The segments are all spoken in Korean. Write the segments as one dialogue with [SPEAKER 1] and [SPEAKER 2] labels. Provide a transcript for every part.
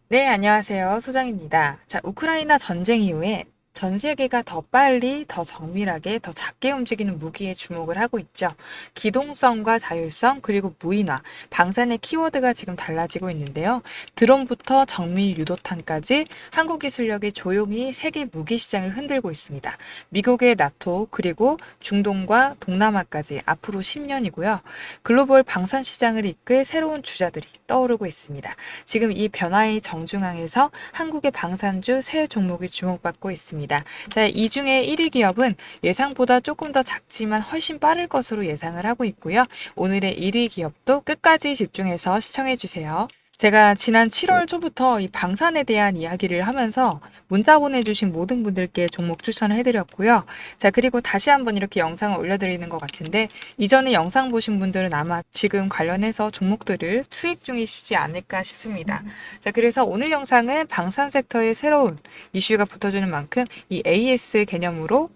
[SPEAKER 1] 네, 안녕하세요. 소장입니다. 자, 우크라이나 전쟁 이후에 전 세계가 더 빨리, 더 정밀하게, 더 작게 움직이는 무기에 주목을 하고 있죠. 기동성과 자율성, 그리고 무인화, 방산의 키워드가 지금 달라지고 있는데요. 드론부터 정밀 유도탄까지 한국 기술력이 조용히 세계 무기 시장을 흔들고 있습니다. 미국의 나토, 그리고 중동과 동남아까지 앞으로 10년이고요. 글로벌 방산 시장을 이끌 새로운 주자들이 떠오르고 있습니다. 지금 이 변화의 정중앙에서 한국의 방산주 세 종목이 주목받고 있습니다. 자, 이 중에 1위 기업은 예상보다 조금 더 작지만 훨씬 빠를 것으로 예상을 하고 있고요. 오늘의 1위 기업도 끝까지 집중해서 시청해 주세요. 제가 지난 7월 초부터 이 방산에 대한 이야기를 하면서 문자 보내주신 모든 분들께 종목 추천을 해드렸고요. 자, 그리고 다시 한번 이렇게 영상을 올려드리는 것 같은데, 이전에 영상 보신 분들은 아마 지금 관련해서 종목들을 수익 중이시지 않을까 싶습니다. 자, 그래서 오늘 영상은 방산 섹터의 새로운 이슈가 붙어주는 만큼 이 AS 개념으로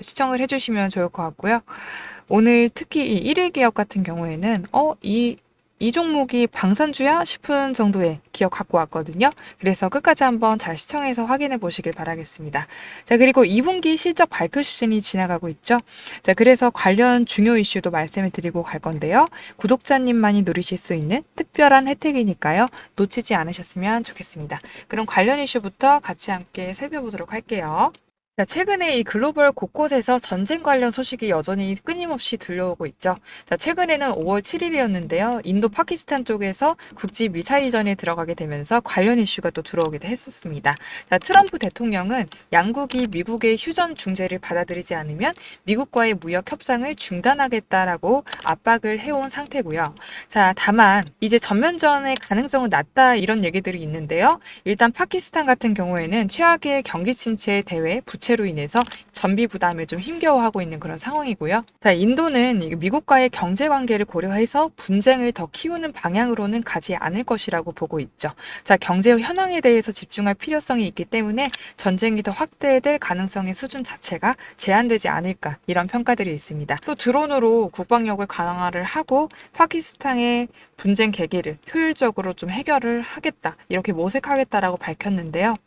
[SPEAKER 1] 시청을 해주시면 좋을 것 같고요. 오늘 특히 이 1위 기업 같은 경우에는 이 종목이 방산주야 싶은 정도의 기업 갖고 왔거든요. 그래서 끝까지 한번 잘 시청해서 확인해 보시길 바라겠습니다. 자, 그리고 2분기 실적 발표 시즌이 지나가고 있죠. 자, 그래서 관련 중요 이슈도 말씀을 드리고 갈 건데요. 구독자님만이 누리실 수 있는 특별한 혜택이니까요. 놓치지 않으셨으면 좋겠습니다. 그럼 관련 이슈부터 같이 함께 살펴보도록 할게요. 자, 최근에 이 글로벌 곳곳에서 전쟁 관련 소식이 여전히 끊임없이 들려오고 있죠. 자, 최근에는 5월 7일이었는데요. 인도 파키스탄 쪽에서 국지 미사일전에 들어가게 되면서 관련 이슈가 또 들어오기도 했었습니다. 자, 트럼프 대통령은 양국이 미국의 휴전 중재를 받아들이지 않으면 미국과의 무역 협상을 중단하겠다라고 압박을 해온 상태고요. 자, 다만 이제 전면전의 가능성은 낮다 이런 얘기들이 있는데요. 일단 파키스탄 같은 경우에는 최악의 경기 침체 대회 부채로 인해서 전비 부담을 좀 힘겨워하고 있는 그런 상황이고요. 자, 인도는 미국과의 경제 관계를 고려해서 분쟁을 더 키우는 방향으로는 가지 않을 것이라고 보고 있죠. 자, 경제 현황에 대해서 집중할 필요성이 있기 때문에 전쟁이 더 확대될 가능성의 수준 자체가 제한되지 않을까 이런 평가들이 있습니다. 또 드론으로 국방력을 강화를 하고 파키스탄의 분쟁 계기를 효율적으로 좀 해결을 하겠다 이렇게 모색하겠다라고 밝혔는데요.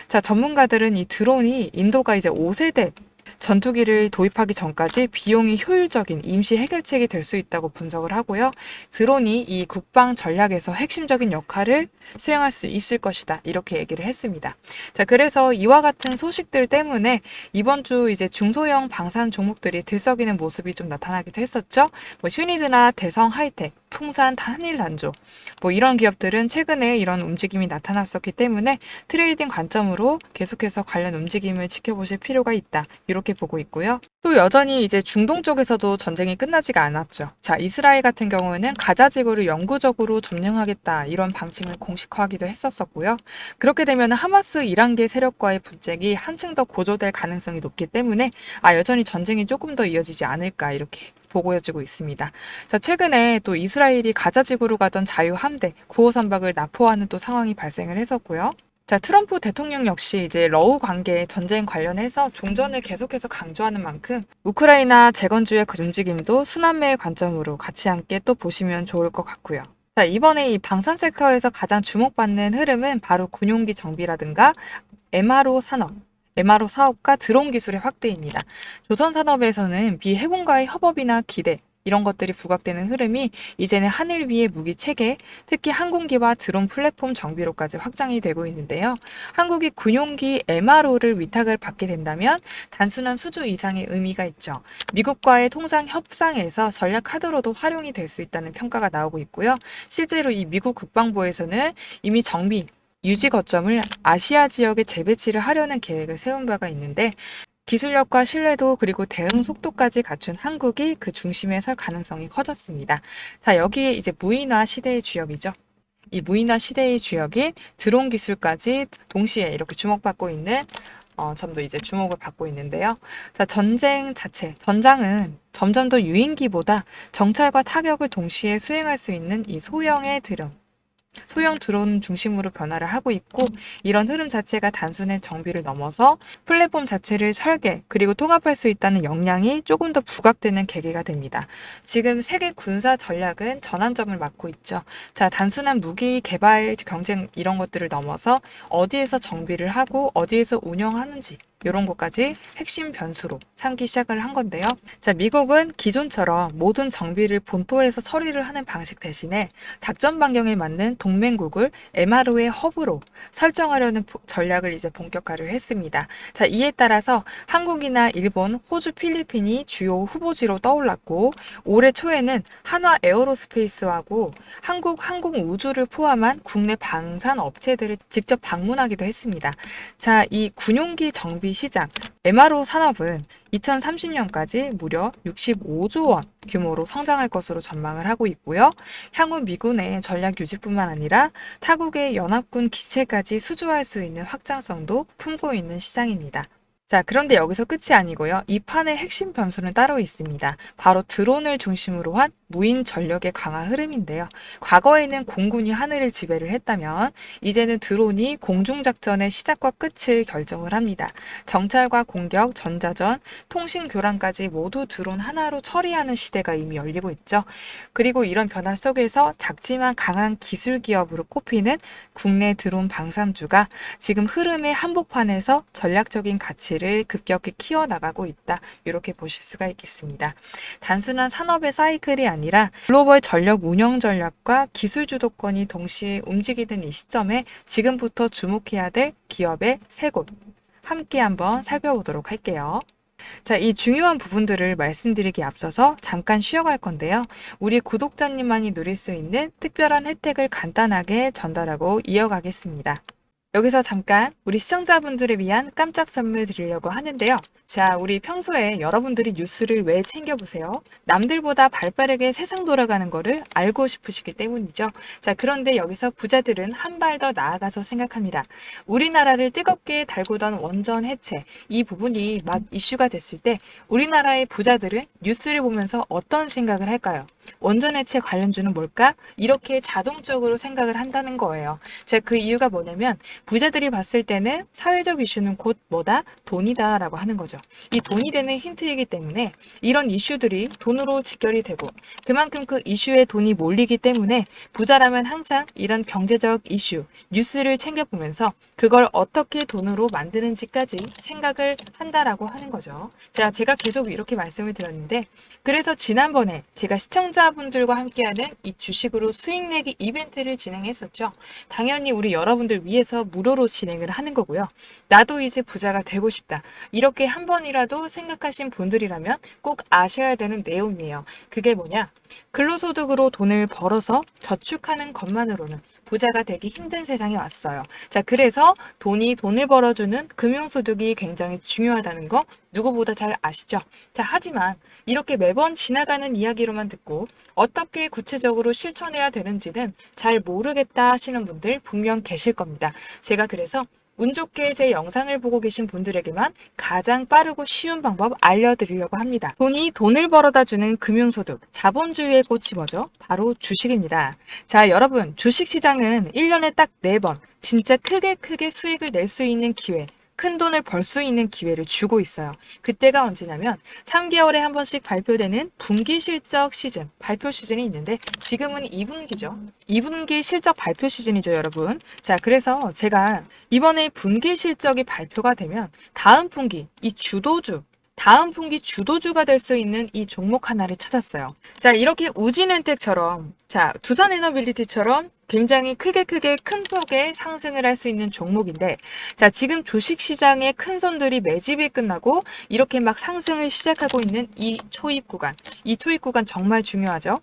[SPEAKER 1] 자, 전문가들은 이 드론이 인도가 이제 5세대 전투기를 도입하기 전까지 비용이 효율적인 임시 해결책이 될 수 있다고 분석을 하고요. 드론이 이 국방 전략에서 핵심적인 역할을 수행할 수 있을 것이다. 이렇게 얘기를 했습니다. 자, 그래서 이와 같은 소식들 때문에 이번 주 이제 중소형 방산 종목들이 들썩이는 모습이 좀 나타나기도 했었죠. 뭐 휴니드나 대성 하이텍, 풍산, 한일단조 뭐 이런 기업들은 최근에 이런 움직임이 나타났었기 때문에 트레이딩 관점으로 계속해서 관련 움직임을 지켜보실 필요가 있다. 이렇게 보고 있고요. 또 여전히 이제 중동 쪽에서도 전쟁이 끝나지가 않았죠. 자, 이스라엘 같은 경우에는 가자 지구를 영구적으로 점령하겠다 이런 방침을 공식화하기도 했었었고요. 그렇게 되면 하마스 이란계 세력과의 분쟁이 한층 더 고조될 가능성이 높기 때문에 여전히 전쟁이 조금 더 이어지지 않을까 이렇게 보고해지고 있습니다. 자, 최근에 또 이스라엘이 가자 지구로 가던 자유 함대 9호 선박을 납포하는 또 상황이 발생을 했었고요. 자, 트럼프 대통령 역시 이제 러우 관계 전쟁 관련해서 종전을 계속해서 강조하는 만큼 우크라이나 재건주의 그 움직임도 순환매의 관점으로 같이 함께 또 보시면 좋을 것 같고요. 자, 이번에 이 방산 섹터에서 가장 주목받는 흐름은 바로 군용기 정비라든가 MRO 산업, MRO 사업과 드론 기술의 확대입니다. 조선 산업에서는 비해군과의 협업이나 기대, 이런 것들이 부각되는 흐름이 이제는 하늘 위의 무기 체계, 특히 항공기와 드론 플랫폼 정비로까지 확장이 되고 있는데요. 한국이 군용기 MRO를 위탁을 받게 된다면 단순한 수주 이상의 의미가 있죠. 미국과의 통상 협상에서 전략 카드로도 활용이 될 수 있다는 평가가 나오고 있고요. 실제로 이 미국 국방부에서는 이미 정비, 유지 거점을 아시아 지역에 재배치를 하려는 계획을 세운 바가 있는데 기술력과 신뢰도 그리고 대응 속도까지 갖춘 한국이 그 중심에 설 가능성이 커졌습니다. 자, 여기에 이제 무인화 시대의 주역이죠. 이 무인화 시대의 주역인 드론 기술까지 동시에 이렇게 주목받고 있는 점도 이제 주목을 받고 있는데요. 자, 전쟁 자체, 전장은 점점 더 유인기보다 정찰과 타격을 동시에 수행할 수 있는 이 소형의 드론, 소형 드론 중심으로 변화를 하고 있고 이런 흐름 자체가 단순한 정비를 넘어서 플랫폼 자체를 설계 그리고 통합할 수 있다는 역량이 조금 더 부각되는 계기가 됩니다. 지금 세계 군사 전략은 전환점을 맞고 있죠. 자, 단순한 무기 개발 경쟁 이런 것들을 넘어서 어디에서 정비를 하고 어디에서 운영하는지 이런 것까지 핵심 변수로 삼기 시작을 한 건데요. 자, 미국은 기존처럼 모든 정비를 본토에서 처리를 하는 방식 대신에 작전 반경에 맞는 동맹국을 MRO의 허브로 설정하려는 전략을 이제 본격화를 했습니다. 자, 이에 따라서 한국이나 일본, 호주, 필리핀이 주요 후보지로 떠올랐고 올해 초에는 한화 에어로스페이스하고 한국 항공우주를 포함한 국내 방산 업체들을 직접 방문하기도 했습니다. 자, 이 군용기 정비 시장, MRO 산업은 2030년까지 무려 65조 원 규모로 성장할 것으로 전망을 하고 있고요. 향후 미군의 전략 유지뿐만 아니라 타국의 연합군 기체까지 수주할 수 있는 확장성도 품고 있는 시장입니다. 자, 그런데 여기서 끝이 아니고요. 이 판의 핵심 변수는 따로 있습니다. 바로 드론을 중심으로 한 무인 전력의 강화 흐름인데요. 과거에는 공군이 하늘을 지배를 했다면 이제는 드론이 공중작전의 시작과 끝을 결정을 합니다. 정찰과 공격, 전자전, 통신 교란까지 모두 드론 하나로 처리하는 시대가 이미 열리고 있죠. 그리고 이런 변화 속에서 작지만 강한 기술 기업으로 꼽히는 국내 드론 방산주가 지금 흐름의 한복판에서 전략적인 가치를 급격히 키워나가고 있다. 이렇게 보실 수가 있겠습니다. 단순한 산업의 사이클이 아니라 글로벌 전력 운영 전략과 기술 주도권이 동시에 움직이는 이 시점에 지금부터 주목해야 될 기업의 세 곳 함께 한번 살펴보도록 할게요. 자, 이 중요한 부분들을 말씀드리기 앞서서 잠깐 쉬어갈 건데요. 우리 구독자님만이 누릴 수 있는 특별한 혜택을 간단하게 전달하고 이어가겠습니다. 여기서 잠깐 우리 시청자분들을 위한 깜짝 선물 드리려고 하는데요. 자, 우리 평소에 여러분들이 뉴스를 왜 챙겨보세요? 남들보다 발빠르게 세상 돌아가는 거를 알고 싶으시기 때문이죠. 자, 그런데 여기서 부자들은 한 발 더 나아가서 생각합니다. 우리나라를 뜨겁게 달구던 원전 해체, 이 부분이 막 이슈가 됐을 때 우리나라의 부자들은 뉴스를 보면서 어떤 생각을 할까요? 원전 해체 관련주는 뭘까? 이렇게 자동적으로 생각을 한다는 거예요. 자, 그 이유가 뭐냐면 부자들이 봤을 때는 사회적 이슈는 곧 뭐다? 돈이다 라고 하는 거죠. 이 돈이 되는 힌트이기 때문에 이런 이슈들이 돈으로 직결이 되고 그만큼 그 이슈에 돈이 몰리기 때문에 부자라면 항상 이런 경제적 이슈, 뉴스를 챙겨보면서 그걸 어떻게 돈으로 만드는지까지 생각을 한다라고 하는 거죠. 자, 제가 계속 이렇게 말씀을 드렸는데 그래서 지난번에 제가 시청자분들과 함께하는 이 주식으로 수익 내기 이벤트를 진행했었죠. 당연히 우리 여러분들 위해서 무료로 진행을 하는 거고요. 나도 이제 부자가 되고 싶다. 이렇게 한 번이라도 생각하신 분들이라면 꼭 아셔야 되는 내용이에요. 그게 뭐냐? 근로소득으로 돈을 벌어서 저축하는 것만으로는 부자가 되기 힘든 세상에 왔어요. 자, 그래서 돈을 벌어주는 금융소득이 굉장히 중요하다는 거 누구보다 잘 아시죠? 자, 하지만 이렇게 매번 지나가는 이야기로만 듣고 어떻게 구체적으로 실천해야 되는지는 잘 모르겠다 하시는 분들 분명 계실 겁니다. 제가 그래서 운 좋게 제 영상을 보고 계신 분들에게만 가장 빠르고 쉬운 방법 알려드리려고 합니다. 돈을 벌어다 주는 금융소득, 자본주의의 꽃이 뭐죠? 바로 주식입니다. 자, 여러분, 주식시장은 1년에 딱 4번 진짜 크게 수익을 낼 수 있는 기회, 큰 돈을 벌 수 있는 기회를 주고 있어요. 그때가 언제냐면 3개월에 한 번씩 발표되는 분기 실적 시즌, 발표 시즌이 있는데 지금은 2분기죠. 2분기 실적 발표 시즌이죠, 여러분. 자, 그래서 제가 이번에 분기 실적이 발표가 되면 다음 분기 주도주가 될 수 있는 이 종목 하나를 찾았어요. 자, 이렇게 우진엔텍처럼, 자, 두산에너빌리티처럼 굉장히 크게 큰 폭의 상승을 할 수 있는 종목인데, 자, 지금 주식시장의 큰 손들이 매집이 끝나고 이렇게 막 상승을 시작하고 있는 이 초입 구간 정말 중요하죠.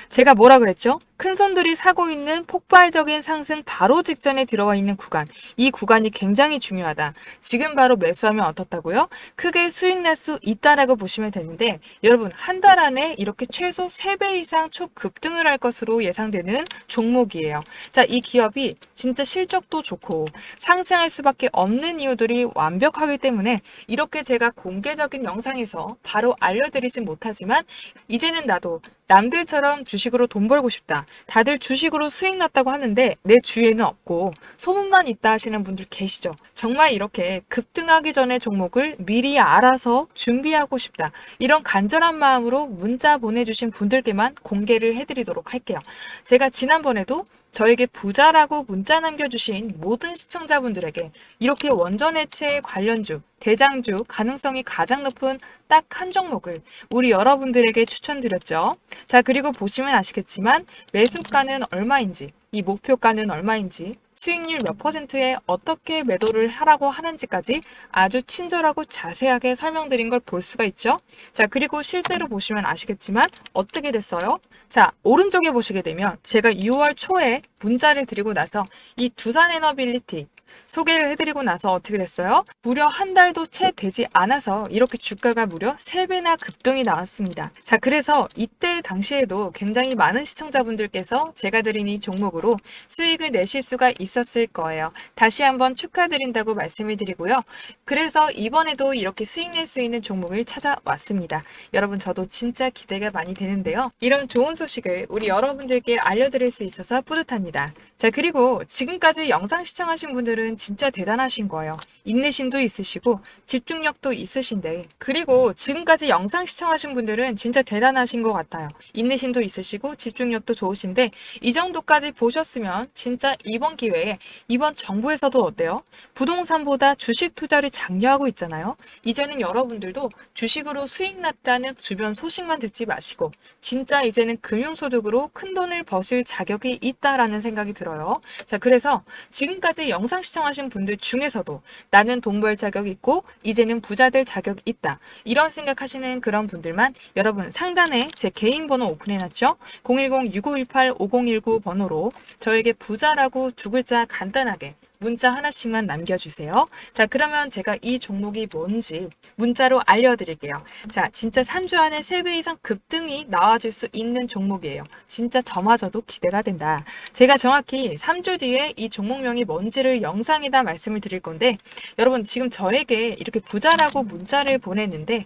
[SPEAKER 1] 제가 뭐라 그랬죠? 큰 손들이 사고 있는 폭발적인 상승 바로 직전에 들어와 있는 구간, 이 구간이 굉장히 중요하다. 지금 바로 매수하면 어떻다고요? 크게 수익 낼 수 있다라고 보시면 되는데, 여러분, 한 달 안에 이렇게 최소 3배 이상 초급등을 할 것으로 예상되는 종목이에요. 자, 이 기업이 진짜 실적도 좋고 상승할 수밖에 없는 이유들이 완벽하기 때문에 이렇게 제가 공개적인 영상에서 바로 알려드리진 못하지만 이제는 나도 남들처럼 주식으로 돈 벌고 싶다. 다들 주식으로 수익 났다고 하는데 내 주위에는 없고 소문만 있다 하시는 분들 계시죠? 정말 이렇게 급등하기 전에 종목을 미리 알아서 준비하고 싶다. 이런 간절한 마음으로 문자 보내주신 분들께만 공개를 해드리도록 할게요. 제가 지난번에도 저에게 부자라고 문자 남겨주신 모든 시청자분들에게 이렇게 원전해체 관련주, 대장주 가능성이 가장 높은 딱 한 종목을 우리 여러분들에게 추천드렸죠. 자, 그리고 보시면 아시겠지만 매수가는 얼마인지, 이 목표가는 얼마인지, 수익률 몇 %에 어떻게 매도를 하라고 하는지까지 아주 친절하고 자세하게 설명드린 걸 볼 수가 있죠. 자, 그리고 실제로 보시면 아시겠지만 어떻게 됐어요? 자, 오른쪽에 보시게 되면 제가 6월 초에 문자를 드리고 나서 이 두산에너빌리티 소개를 해드리고 나서 어떻게 됐어요? 무려 한 달도 채 되지 않아서 이렇게 주가가 무려 3배나 급등이 나왔습니다. 자, 그래서 이때 당시에도 굉장히 많은 시청자분들께서 제가 드린 이 종목으로 수익을 내실 수가 있었을 거예요. 다시 한번 축하드린다고 말씀을 드리고요. 그래서 이번에도 이렇게 수익 낼 수 있는 종목을 찾아왔습니다. 여러분, 저도 진짜 기대가 많이 되는데요. 이런 좋은 소식을 우리 여러분들께 알려드릴 수 있어서 뿌듯합니다. 자, 그리고 지금까지 영상 시청하신 분들은 진짜 대단하신 거예요. 인내심도 있으시고 집중력도 있으신데, 그리고 지금까지 영상 시청하신 분들은 진짜 대단하신 것 같아요. 인내심도 있으시고 집중력도 좋으신데 이 정도까지 보셨으면 진짜 이번 기회에 이번 정부에서도 어때요? 부동산보다 주식 투자를 장려하고 있잖아요. 이제는 여러분들도 주식으로 수익 났다는 주변 소식만 듣지 마시고 진짜 이제는 금융소득으로 큰 돈을 버실 자격이 있다라는 생각이 들어요. 자, 그래서 지금까지 영상 시청하신 분들 중에서도 나는 돈 벌 자격 있고 이제는 부자 될 자격 있다. 이런 생각하시는 그런 분들만 여러분 상단에 제 개인 번호 오픈해놨죠? 010-6518-5019 번호로 저에게 부자라고 두 글자 간단하게 문자 하나씩만 남겨주세요. 자, 그러면 제가 이 종목이 뭔지 문자로 알려드릴게요. 자, 진짜 3주 안에 3배 이상 급등이 나와줄 수 있는 종목이에요. 진짜 저마저도 기대가 된다. 제가 정확히 3주 뒤에 이 종목명이 뭔지를 영상에다 말씀을 드릴 건데 여러분 지금 저에게 이렇게 부자라고 문자를 보냈는데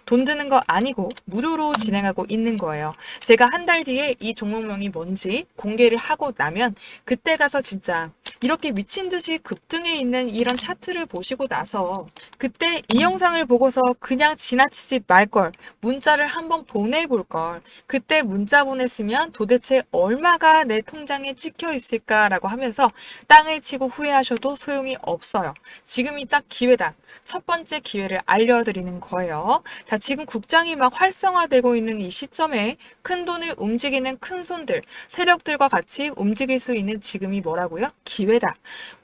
[SPEAKER 1] 돈 드는 거 아니고 무료로 진행하고 있는 거예요. 제가 한 달 뒤에 이 종목명이 뭔지 공개를 하고 나면 그때 가서 진짜 이렇게 미친 듯이 급등해 있는 이런 차트를 보시고 나서 그때 이 영상을 보고서 그냥 지나치지 말 걸, 문자를 한번 보내볼 걸, 그때 문자 보냈으면 도대체 얼마가 내 통장에 찍혀 있을까라고 하면서 땅을 치고 후회하셔도 소용이 없어요. 지금이 딱 기회다. 첫 번째 기회를 알려드리는 거예요. 자, 지금 국장이 막 활성화되고 있는 이 시점에 큰 돈을 움직이는 큰 손들, 세력들과 같이 움직일 수 있는 지금이 뭐라고요? 기회다.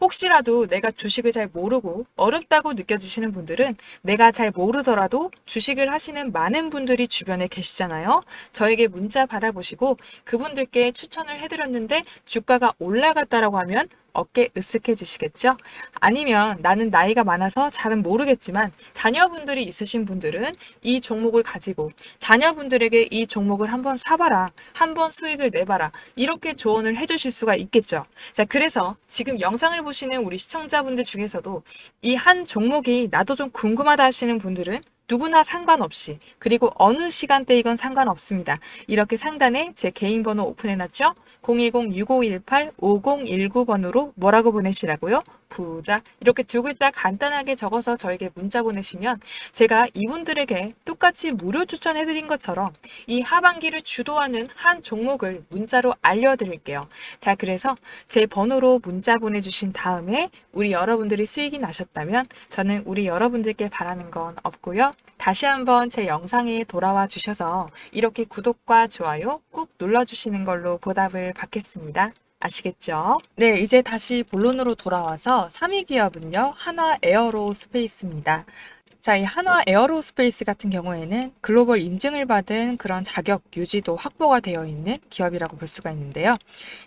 [SPEAKER 1] 혹시라도 내가 주식을 잘 모르고 어렵다고 느껴지시는 분들은 내가 잘 모르더라도 주식을 하시는 많은 분들이 주변에 계시잖아요. 저에게 문자 받아보시고 그분들께 추천을 해드렸는데 주가가 올라갔다라고 하면 어깨 으쓱해지시겠죠? 아니면 나는 나이가 많아서 잘은 모르겠지만 자녀분들이 있으신 분들은 이 종목을 가지고 자녀분들에게 이 종목을 한번 사봐라, 한번 수익을 내봐라, 이렇게 조언을 해주실 수가 있겠죠. 자, 그래서 지금 영상을 보시는 우리 시청자분들 중에서도 이 한 종목이 나도 좀 궁금하다 하시는 분들은 누구나 상관없이, 그리고 어느 시간대이건 상관없습니다. 이렇게 상단에 제 개인 번호 오픈해놨죠? 010-6518-5019번으로 뭐라고 보내시라고요? 부자. 이렇게 두 글자 간단하게 적어서 저에게 문자 보내시면 제가 이분들에게 똑같이 무료 추천해드린 것처럼 이 하반기를 주도하는 한 종목을 문자로 알려드릴게요. 자, 그래서 제 번호로 문자 보내주신 다음에 우리 여러분들이 수익이 나셨다면 저는 우리 여러분들께 바라는 건 없고요. 다시 한번 제 영상에 돌아와 주셔서 이렇게 구독과 좋아요 꾹 눌러주시는 걸로 보답을 받겠습니다. 아시겠죠? 네, 이제 다시 본론으로 돌아와서 3위 기업은요, 한화 에어로스페이스입니다. 자, 이 한화 에어로스페이스 같은 경우에는 글로벌 인증을 받은 그런 자격 유지도 확보가 되어 있는 기업이라고 볼 수가 있는데요.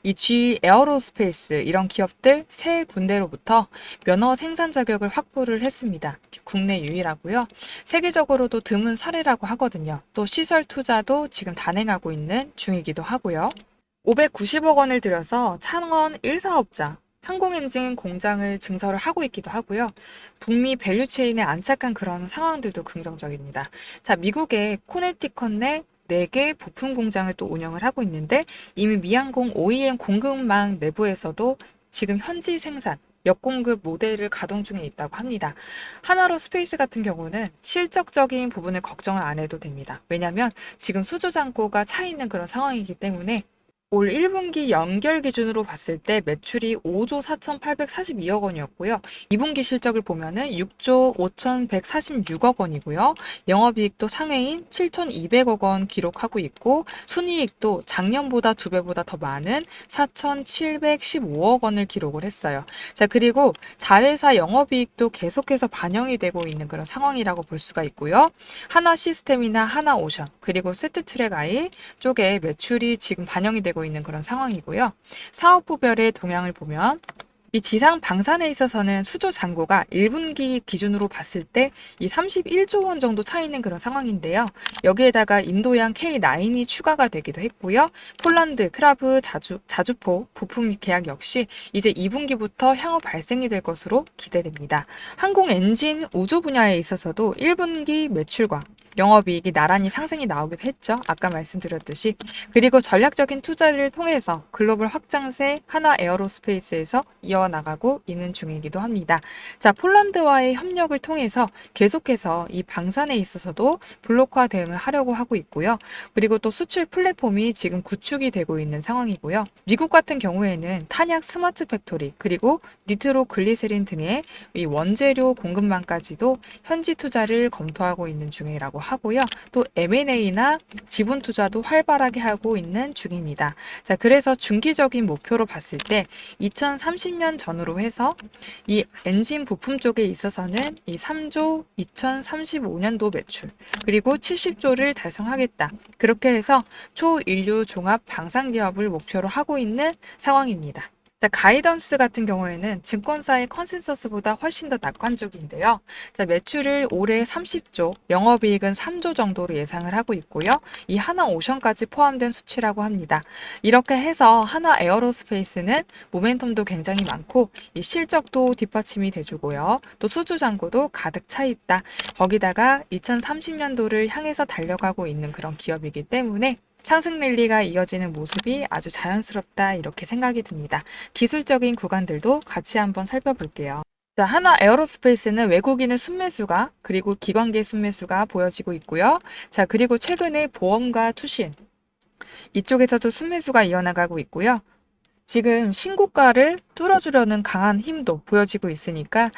[SPEAKER 1] 이 G 에어로스페이스 이런 기업들 세 군데로부터 면허 생산 자격을 확보를 했습니다. 국내 유일하고요. 세계적으로도 드문 사례라고 하거든요. 또 시설 투자도 지금 단행하고 있는 중이기도 하고요. 590억 원을 들여서 창원 1사업자 항공엔진 공장을 증설을 하고 있기도 하고요. 북미 밸류체인에 안착한 그런 상황들도 긍정적입니다. 자, 미국의 코네티컷 내 4개 부품 공장을 또 운영을 하고 있는데 이미 미항공 OEM 공급망 내부에서도 지금 현지 생산, 역공급 모델을 가동 중에 있다고 합니다. 하나로스페이스 같은 경우는 실적적인 부분을 걱정을 안 해도 됩니다. 왜냐하면 지금 수주 잔고가 차 있는 그런 상황이기 때문에 올 1분기 연결 기준으로 봤을 때 매출이 5조 4,842억 원이었고요. 2분기 실적을 보면은 6조 5,146억 원이고요. 영업이익도 상회인 7,200억 원 기록하고 있고 순이익도 작년보다 2배보다 더 많은 4,715억 원을 기록을 했어요. 자, 그리고 자회사 영업이익도 계속해서 반영이 되고 있는 그런 상황이라고 볼 수가 있고요. 하나 시스템이나 하나 오션 그리고 세트트랙 아이 쪽에 매출이 지금 반영이 되고 있는 그런 상황이고요. 사업부별의 동향을 보면 이 지상 방산에 있어서는 수주 잔고가 1분기 기준으로 봤을 때 이 31조 원 정도 차 있는 그런 상황인데요. 여기에다가 인도양 K9이 추가가 되기도 했고요. 폴란드, 크라브, 자주포 부품 계약 역시 이제 2분기부터 향후 발생이 될 것으로 기대됩니다. 항공 엔진 우주 분야에 있어서도 1분기 매출과 영업이익이 나란히 상승이 나오기도 했죠. 아까 말씀드렸듯이. 그리고 전략적인 투자를 통해서 글로벌 확장세 하나 에어로스페이스에서 이어나가고 있는 중이기도 합니다. 자, 폴란드와의 협력을 통해서 계속해서 이 방산에 있어서도 블록화 대응을 하려고 하고 있고요. 그리고 또 수출 플랫폼이 지금 구축이 되고 있는 상황이고요. 미국 같은 경우에는 탄약 스마트 팩토리 그리고 니트로 글리세린 등의 이 원재료 공급망까지도 현지 투자를 검토하고 있는 중이라고 하고요. 또 M&A나 지분 투자도 활발하게 하고 있는 중입니다. 자, 그래서 중기적인 목표로 봤을 때 2030년 전후로 해서 이 엔진 부품 쪽에 있어서는 이 3조 2035년도 매출 그리고 70조를 달성하겠다. 그렇게 해서 초인류 종합 방산 기업을 목표로 하고 있는 상황입니다. 자, 가이던스 같은 경우에는 증권사의 컨센서스보다 훨씬 더 낙관적인데요. 자, 매출을 올해 30조, 영업이익은 3조 정도로 예상을 하고 있고요. 이 하나 오션까지 포함된 수치라고 합니다. 이렇게 해서 하나 에어로스페이스는 모멘텀도 굉장히 많고 이 실적도 뒷받침이 돼주고요. 또 수주 잔고도 가득 차 있다. 거기다가 2030년도를 향해서 달려가고 있는 그런 기업이기 때문에 상승 랠리가 이어지는 모습이 아주 자연스럽다 이렇게 생각이 듭니다. 기술적인 구간들도 같이 한번 살펴볼게요. 자, 하나 에어로스페이스는 외국인의 순매수가 그리고 기관계 순매수가 보여지고 있고요. 자, 그리고 최근에 보험과 투신 이쪽에서도 순매수가 이어나가고 있고요. 지금 신고가를 뚫어주려는 강한 힘도 보여지고 있으니까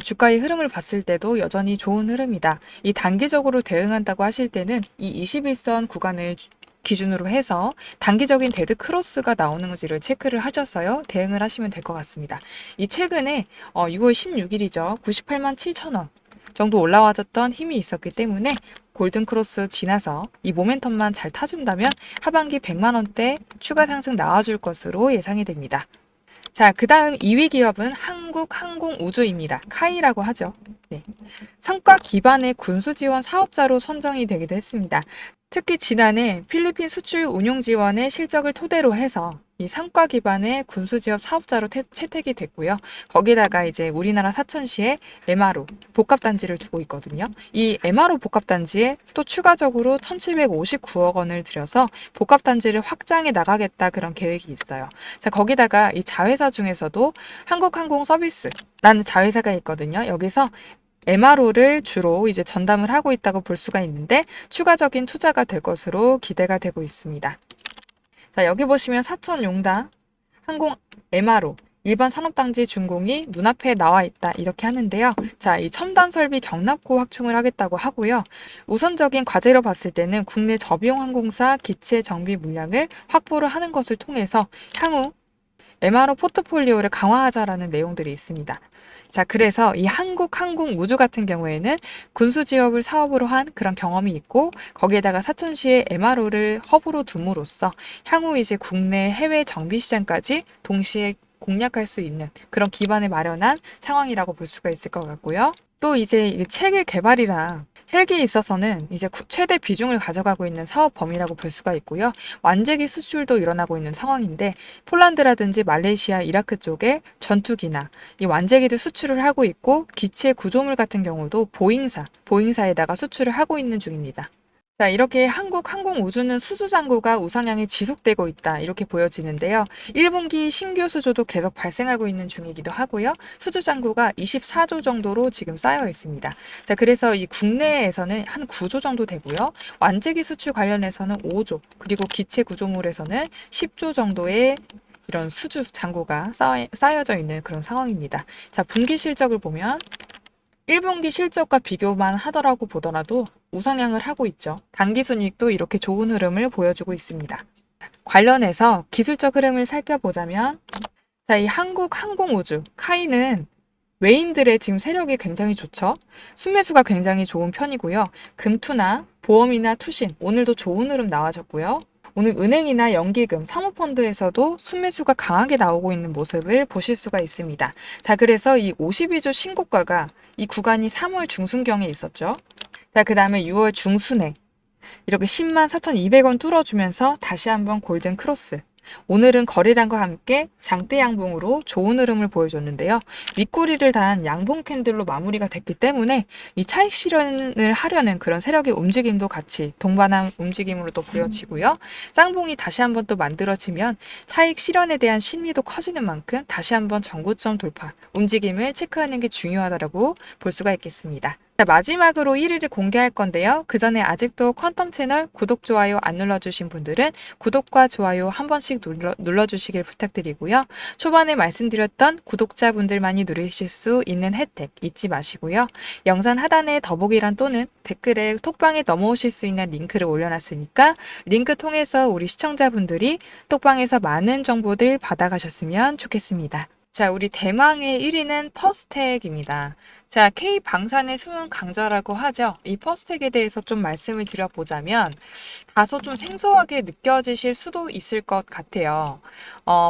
[SPEAKER 1] 주가의 흐름을 봤을 때도 여전히 좋은 흐름이다. 이 단기적으로 대응한다고 하실 때는 이 21선 구간을 기준으로 해서 단기적인 데드 크로스가 나오는지를 체크를 하셔서요. 대응을 하시면 될 것 같습니다. 이 최근에 6월 16일이죠. 98만 7천 원 정도 올라와줬던 힘이 있었기 때문에 골든 크로스 지나서 이 모멘텀만 잘 타준다면 하반기 100만 원대 추가 상승 나와줄 것으로 예상이 됩니다. 자, 그 다음 2위 기업은 한국항공우주입니다. 카이라고 하죠. 네. 성과 기반의 군수 지원 사업자로 선정이 되기도 했습니다. 특히 지난해 필리핀 수출 운용 지원의 실적을 토대로 해서 이 성과 기반의 군수 지원 사업자로 채택이 됐고요. 거기다가 이제 우리나라 사천시에 MRO 복합단지를 두고 있거든요. 이 MRO 복합단지에 또 추가적으로 1,759억 원을 들여서 복합단지를 확장해 나가겠다 그런 계획이 있어요. 자, 거기다가 이 자회사 중에서도 한국항공서비스라는 자회사가 있거든요. 여기서 MRO를 주로 이제 전담을 하고 있다고 볼 수가 있는데 추가적인 투자가 될 것으로 기대가 되고 있습니다. 자, 여기 보시면 사천용당 항공 MRO 일반 산업단지 준공이 눈앞에 나와 있다 이렇게 하는데요. 자, 이 첨단 설비 경납고 확충을 하겠다고 하고요. 우선적인 과제로 봤을 때는 국내 저비용 항공사 기체 정비 물량을 확보를 하는 것을 통해서 향후 MRO 포트폴리오를 강화하자라는 내용들이 있습니다. 자, 그래서 이 한국항공우주 같은 경우에는 군수지업을 사업으로 한 그런 경험이 있고 거기에다가 사천시의 MRO를 허브로 둠으로써 향후 이제 국내 해외 정비 시장까지 동시에 공략할 수 있는 그런 기반을 마련한 상황이라고 볼 수가 있을 것 같고요. 또 이제 체계 개발이랑 헬기에 있어서는 이제 최대 비중을 가져가고 있는 사업 범위라고 볼 수가 있고요. 완제기 수출도 일어나고 있는 상황인데 폴란드라든지 말레이시아, 이라크 쪽에 전투기나 이 완제기들 수출을 하고 있고 기체 구조물 같은 경우도 보잉사에다가 수출을 하고 있는 중입니다. 자, 이렇게 한국 항공우주는 수주 잔고가 우상향이 지속되고 있다. 이렇게 보여지는데요. 1분기 신규 수주도 계속 발생하고 있는 중이기도 하고요. 수주 잔고가 24조 정도로 지금 쌓여 있습니다. 자, 그래서 이 국내에서는 한 9조 정도 되고요. 완제기 수출 관련해서는 5조, 그리고 기체 구조물에서는 10조 정도의 이런 수주 잔고가 쌓여져 있는 그런 상황입니다. 자, 분기 실적을 보면 1분기 실적과 비교만 하더라고 보더라도 우상향을 하고 있죠. 당기순이익도 이렇게 좋은 흐름을 보여주고 있습니다. 관련해서 기술적 흐름을 살펴보자면, 자, 이 한국항공우주 카이는 외인들의 지금 세력이 굉장히 좋죠. 순매수가 굉장히 좋은 편이고요. 금투나 보험이나 투신, 오늘도 좋은 흐름 나와줬고요. 오늘 은행이나 연기금, 사모펀드에서도 순매수가 강하게 나오고 있는 모습을 보실 수가 있습니다. 자, 그래서 이 52주 신고가가 이 구간이 3월 중순경에 있었죠. 자, 그 다음에 6월 중순에 이렇게 10만 4,200원 뚫어주면서 다시 한번 골든 크로스. 오늘은 거래량과 함께 장대 양봉으로 좋은 흐름을 보여줬는데요. 윗꼬리를 단 양봉 캔들로 마무리가 됐기 때문에 이 차익 실현을 하려는 그런 세력의 움직임도 같이 동반한 움직임으로 또 보여지고요. 쌍봉이 다시 한번 또 만들어지면 차익 실현에 대한 심리도 커지는 만큼 다시 한번 전고점 돌파 움직임을 체크하는 게 중요하다고 볼 수가 있겠습니다. 자, 마지막으로 1위를 공개할 건데요. 그 전에 아직도 퀀텀 채널 구독, 좋아요 안 눌러주신 분들은 구독과 좋아요 한 번씩 눌러주시길 부탁드리고요. 초반에 말씀드렸던 구독자분들만이 누리실 수 있는 혜택 잊지 마시고요. 영상 하단에 더보기란 또는 댓글에 톡방에 넘어오실 수 있는 링크를 올려놨으니까 링크 통해서 우리 시청자분들이 톡방에서 많은 정보들 받아가셨으면 좋겠습니다. 자, 우리 대망의 1위는 퍼스텍입니다. 자, K 방산의 숨은 강자라고 하죠. 이 퍼스텍에 대해서 좀 말씀을 드려보자면 다소 좀 생소하게 느껴지실 수도 있을 것 같아요.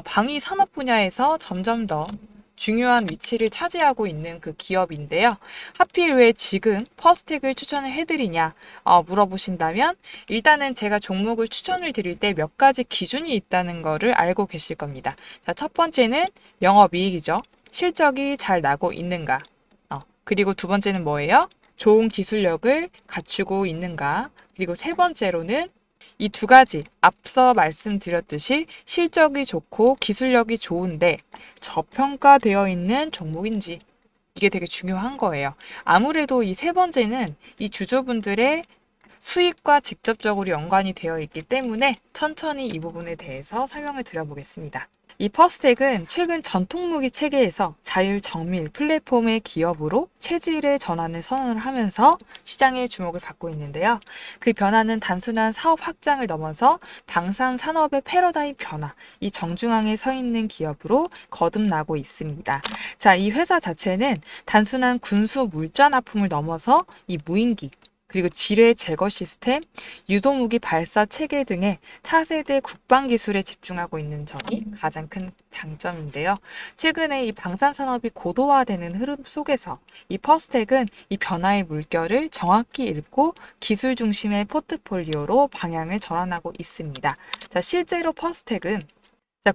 [SPEAKER 1] 방위 산업 분야에서 점점 더 중요한 위치를 차지하고 있는 그 기업인데요. 하필 왜 지금 퍼스텍을 추천을 해드리냐 물어보신다면 일단은 제가 종목을 추천을 드릴 때 몇 가지 기준이 있다는 거를 알고 계실 겁니다. 자, 첫 번째는 영업이익이죠. 실적이 잘 나고 있는가. 그리고 두 번째는 뭐예요? 좋은 기술력을 갖추고 있는가. 그리고 세 번째로는 이 두 가지 앞서 말씀드렸듯이 실적이 좋고 기술력이 좋은데 저평가되어 있는 종목인지 이게 되게 중요한 거예요. 아무래도 이 세 번째는 이 주주분들의 수익과 직접적으로 연관이 되어 있기 때문에 천천히 이 부분에 대해서 설명을 드려보겠습니다. 이 퍼스텍은 최근 전통무기 체계에서 자율 정밀 플랫폼의 기업으로 체질의 전환을 선언을 하면서 시장의 주목을 받고 있는데요. 그 변화는 단순한 사업 확장을 넘어서 방산 산업의 패러다임 변화, 이 정중앙에 서 있는 기업으로 거듭나고 있습니다. 자, 이 회사 자체는 단순한 군수 물자 납품을 넘어서 이 무인기, 그리고 지뢰 제거 시스템, 유도무기 발사 체계 등의 차세대 국방 기술에 집중하고 있는 점이 가장 큰 장점인데요. 최근에 이 방산 산업이 고도화되는 흐름 속에서 이 퍼스텍은 이 변화의 물결을 정확히 읽고 기술 중심의 포트폴리오로 방향을 전환하고 있습니다. 자, 실제로 퍼스텍은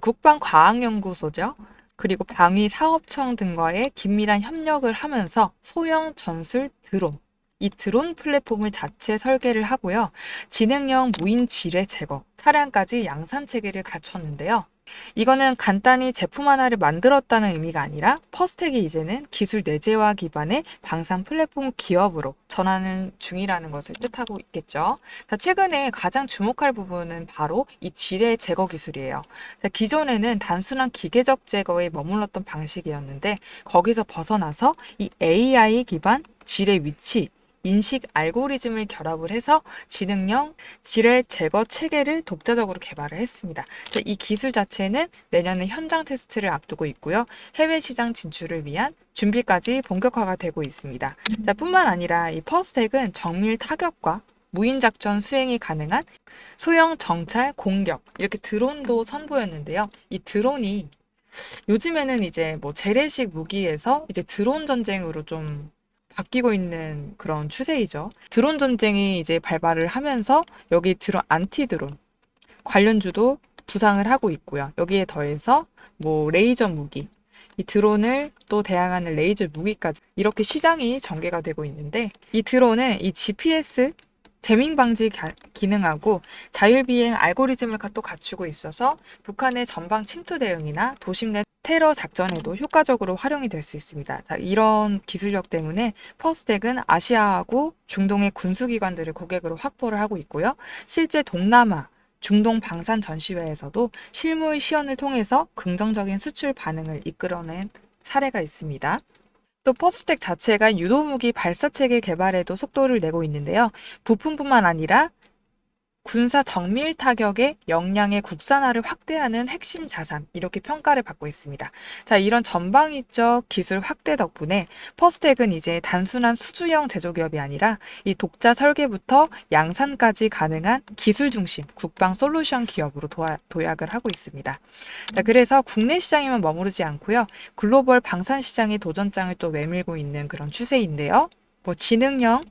[SPEAKER 1] 국방과학연구소죠. 그리고 방위사업청 등과의 긴밀한 협력을 하면서 소형 전술 드론, 이 드론 플랫폼을 자체 설계를 하고요. 지능형 무인 지뢰 제거, 차량까지 양산 체계를 갖췄는데요. 이거는 간단히 제품 하나를 만들었다는 의미가 아니라 퍼스텍이 이제는 기술 내재화 기반의 방산 플랫폼 기업으로 전환을 중이라는 것을 뜻하고 있겠죠. 자, 최근에 가장 주목할 부분은 바로 이 지뢰 제거 기술이에요. 자, 기존에는 단순한 기계적 제거에 머물렀던 방식이었는데 거기서 벗어나서 이 AI 기반 지뢰 위치, 인식 알고리즘을 결합을 해서 지능형 지뢰 제거 체계를 독자적으로 개발을 했습니다. 이 기술 자체는 내년에 현장 테스트를 앞두고 있고요. 해외 시장 진출을 위한 준비까지 본격화가 되고 있습니다. 자, 뿐만 아니라 이 퍼스텍은 정밀 타격과 무인 작전 수행이 가능한 소형 정찰 공격, 이렇게 드론도 선보였는데요. 이 드론이 요즘에는 이제 뭐 재래식 무기에서 이제 드론 전쟁으로 좀 바뀌고 있는 그런 추세이죠. 드론 전쟁이 이제 발발을 하면서 여기 드론, 안티 드론 관련주도 부상을 하고 있고요. 여기에 더해서 뭐 레이저 무기, 이 드론을 또 대항하는 레이저 무기까지 이렇게 시장이 전개가 되고 있는데 이 드론은 이 GPS 재밍 방지 기능하고 자율비행 알고리즘을 또 갖추고 있어서 북한의 전방 침투 대응이나 도심 내 테러 작전에도 효과적으로 활용이 될 수 있습니다. 자, 이런 기술력 때문에 퍼스텍은 아시아하고 중동의 군수기관들을 고객으로 확보를 하고 있고요. 실제 동남아, 중동 방산 전시회에서도 실물 시연을 통해서 긍정적인 수출 반응을 이끌어낸 사례가 있습니다. 또 퍼스텍 자체가 유도무기 발사체계 개발에도 속도를 내고 있는데요. 부품뿐만 아니라 군사 정밀 타격의 역량의 국산화를 확대하는 핵심 자산, 이렇게 평가를 받고 있습니다. 자, 이런 전방위적 기술 확대 덕분에 퍼스텍은 이제 단순한 수주형 제조기업이 아니라 이 독자 설계부터 양산까지 가능한 기술 중심 국방 솔루션 기업으로 도약을 하고 있습니다. 자, 그래서 국내 시장에만 머무르지 않고요. 글로벌 방산 시장의 도전장을 또 내밀고 있는 그런 추세인데요. 뭐 지능형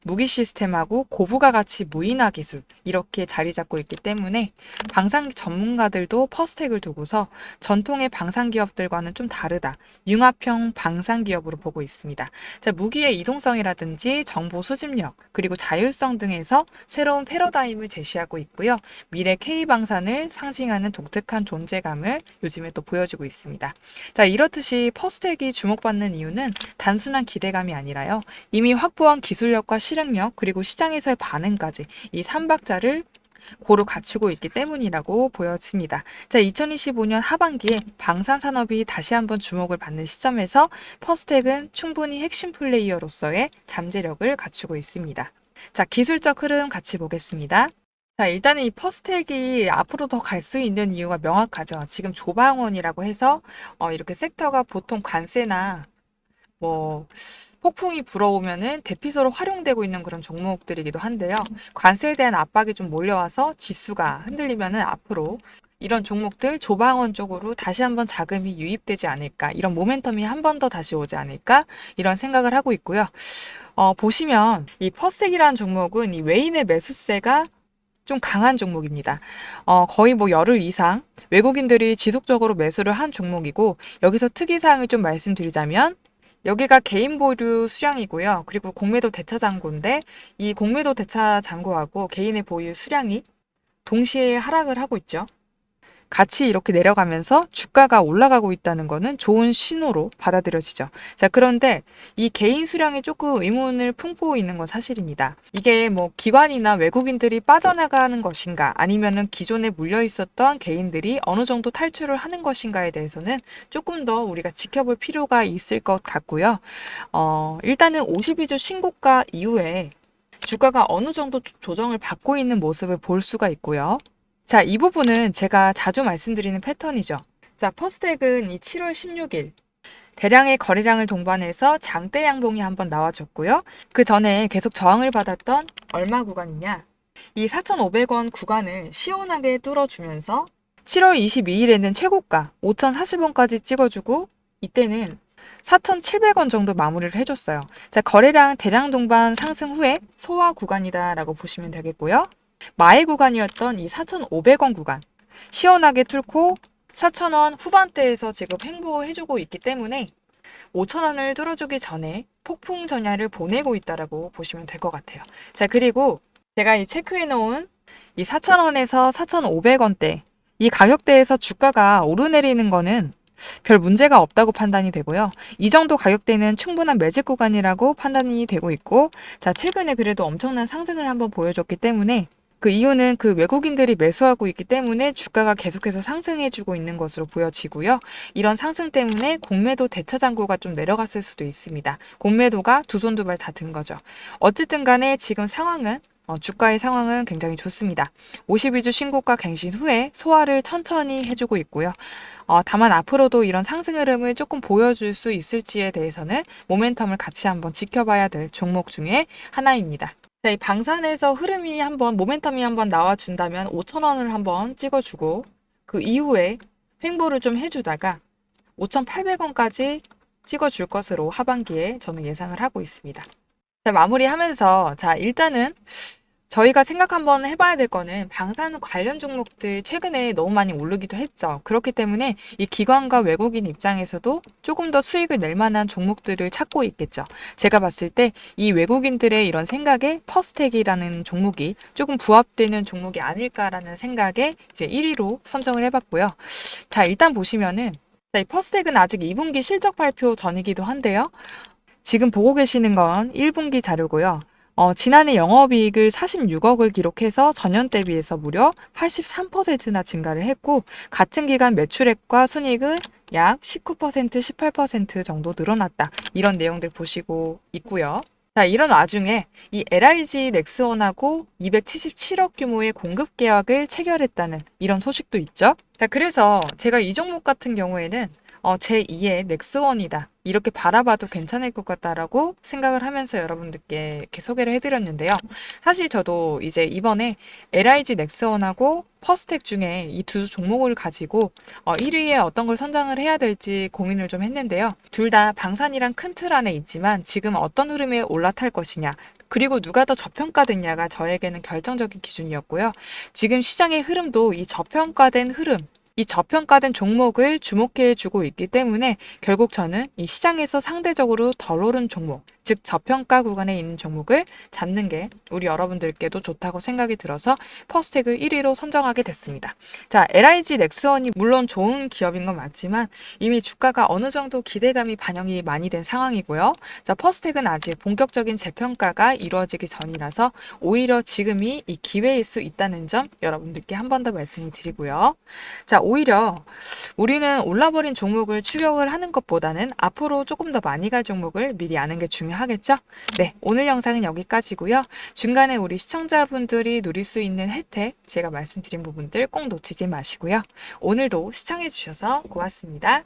[SPEAKER 1] 무기 시스템하고 고부가 가치 무인화 기술, 이렇게 자리 잡고 있기 때문에 방산 전문가들도 퍼스텍을 두고서 전통의 방산 기업들과는 좀 다르다, 융합형 방산 기업으로 보고 있습니다. 자, 무기의 이동성이라든지 정보 수집력, 그리고 자율성 등에서 새로운 패러다임을 제시하고 있고요. 미래 K방산을 상징하는 독특한 존재감을 요즘에 또 보여주고 있습니다. 자, 이렇듯이 퍼스텍이 주목받는 이유는 단순한 기대감이 아니라요. 이미 확보한 기술력과 실행력, 그리고 시장에서의 반응까지 이 3박자를 고루 갖추고 있기 때문이라고 보여집니다. 자, 2025년 하반기에 방산 산업이 다시 한번 주목을 받는 시점에서 퍼스텍은 충분히 핵심 플레이어로서의 잠재력을 갖추고 있습니다. 자, 기술적 흐름 같이 보겠습니다. 자, 일단은 이 퍼스텍이 앞으로 더 갈 수 있는 이유가 명확하죠. 지금 조방원이라고 해서 이렇게 섹터가 보통 관세나 뭐 폭풍이 불어오면은 대피소로 활용되고 있는 그런 종목들이기도 한데요. 관세에 대한 압박이 좀 몰려와서 지수가 흔들리면은 앞으로 이런 종목들 조방원 쪽으로 다시 한번 자금이 유입되지 않을까, 이런 모멘텀이 한 번 더 다시 오지 않을까, 이런 생각을 하고 있고요. 보시면 이 퍼스텍이라는 종목은 이 외인의 매수세가 좀 강한 종목입니다. 거의 뭐 열흘 이상 외국인들이 지속적으로 매수를 한 종목이고, 여기서 특이사항을 좀 말씀드리자면 여기가 개인 보유 수량이고요. 그리고 공매도 대차 잔고인데 이 공매도 대차 잔고하고 개인의 보유 수량이 동시에 하락을 하고 있죠. 같이 이렇게 내려가면서 주가가 올라가고 있다는 거는 좋은 신호로 받아들여지죠. 자, 그런데 이 개인 수량에 조금 의문을 품고 있는 건 사실입니다. 이게 뭐 기관이나 외국인들이 빠져나가는 것인가, 아니면은 기존에 물려 있었던 개인들이 어느 정도 탈출을 하는 것인가에 대해서는 조금 더 우리가 지켜볼 필요가 있을 것 같고요. 일단은 52주 신고가 이후에 주가가 어느 정도 조정을 받고 있는 모습을 볼 수가 있고요. 자, 이 부분은 제가 자주 말씀드리는 패턴이죠. 자, 퍼스텍은 이 7월 16일 대량의 거래량을 동반해서 장대 양봉이 한번 나와줬고요. 그 전에 계속 저항을 받았던 얼마 구간이냐? 이 4,500원 구간을 시원하게 뚫어주면서 7월 22일에는 최고가 5,040원까지 찍어주고, 이때는 4,700원 정도 마무리를 해줬어요. 자, 거래량 대량 동반 상승 후에 소화 구간이다라고 보시면 되겠고요. 마의 구간이었던 이 4,500원 구간 시원하게 뚫고 4,000원 후반대에서 지금 횡보해주고 있기 때문에 5,000원을 뚫어주기 전에 폭풍 전야를 보내고 있다라고 보시면 될 것 같아요. 자, 그리고 제가 이 체크해 놓은 이 4,000원에서 4,500원대 이 가격대에서 주가가 오르내리는 거는 별 문제가 없다고 판단이 되고요. 이 정도 가격대는 충분한 매집 구간이라고 판단이 되고 있고, 자, 최근에 그래도 엄청난 상승을 한번 보여줬기 때문에 그 이유는 그 외국인들이 매수하고 있기 때문에 주가가 계속해서 상승해주고 있는 것으로 보여지고요. 이런 상승 때문에 공매도 대차 잔고가 좀 내려갔을 수도 있습니다. 공매도가 두 손 두 발 다 든 거죠. 어쨌든 간에 지금 상황은 주가의 상황은 굉장히 좋습니다. 52주 신고가 갱신 후에 소화를 천천히 해주고 있고요. 다만 앞으로도 이런 상승 흐름을 조금 보여줄 수 있을지에 대해서는 모멘텀을 같이 한번 지켜봐야 될 종목 중에 하나입니다. 자, 이 방산에서 흐름이 한번 모멘텀이 한번 나와준다면 5,000원을 한번 찍어주고 그 이후에 횡보를 좀 해주다가 5,800원까지 찍어줄 것으로 하반기에 저는 예상을 하고 있습니다. 자, 마무리하면서 자, 일단은 저희가 생각 한번 해봐야 될 거는 방사능 관련 종목들 최근에 너무 많이 오르기도 했죠. 그렇기 때문에 이 기관과 외국인 입장에서도 조금 더 수익을 낼 만한 종목들을 찾고 있겠죠. 제가 봤을 때 이 외국인들의 이런 생각에 퍼스텍이라는 종목이 조금 부합되는 종목이 아닐까라는 생각에 이제 1위로 선정을 해봤고요. 자, 일단 보시면은 자, 이 퍼스텍은 아직 2분기 실적 발표 전이기도 한데요. 지금 보고 계시는 건 1분기 자료고요. 지난해 영업이익을 46억을 기록해서 전년 대비해서 무려 83%나 증가를 했고, 같은 기간 매출액과 순이익은 약 19%, 18% 정도 늘어났다. 이런 내용들 보시고 있고요. 자, 이런 와중에 이 LIG 넥스원하고 277억 규모의 공급 계약을 체결했다는 이런 소식도 있죠. 자, 그래서 제가 이 종목 같은 경우에는 제2의 넥스원이다. 이렇게 바라봐도 괜찮을 것 같다라고 생각을 하면서 여러분들께 이렇게 소개를 해드렸는데요. 사실 저도 이제 이번에 LIG 넥스원하고 퍼스텍 중에 이 두 종목을 가지고 1위에 어떤 걸 선정을 해야 될지 고민을 좀 했는데요. 둘 다 방산이란 큰 틀 안에 있지만 지금 어떤 흐름에 올라탈 것이냐, 그리고 누가 더 저평가됐냐가 저에게는 결정적인 기준이었고요. 지금 시장의 흐름도 이 저평가된 흐름, 이 저평가된 종목을 주목해 주고 있기 때문에 결국 저는 이 시장에서 상대적으로 덜 오른 종목, 즉 저평가 구간에 있는 종목을 잡는 게 우리 여러분들께도 좋다고 생각이 들어서 퍼스텍을 1위로 선정하게 됐습니다. 자, LIG 넥스원이 물론 좋은 기업인 건 맞지만 이미 주가가 어느 정도 기대감이 반영이 많이 된 상황이고요. 자, 퍼스텍은 아직 본격적인 재평가가 이루어지기 전이라서 오히려 지금이 이 기회일 수 있다는 점 여러분들께 한 번 더 말씀을 드리고요. 자, 오히려 우리는 올라버린 종목을 추격을 하는 것보다는 앞으로 조금 더 많이 갈 종목을 미리 아는 게 중요하겠죠? 네, 오늘 영상은 여기까지고요. 중간에 우리 시청자분들이 누릴 수 있는 혜택, 제가 말씀드린 부분들 꼭 놓치지 마시고요. 오늘도 시청해 주셔서 고맙습니다.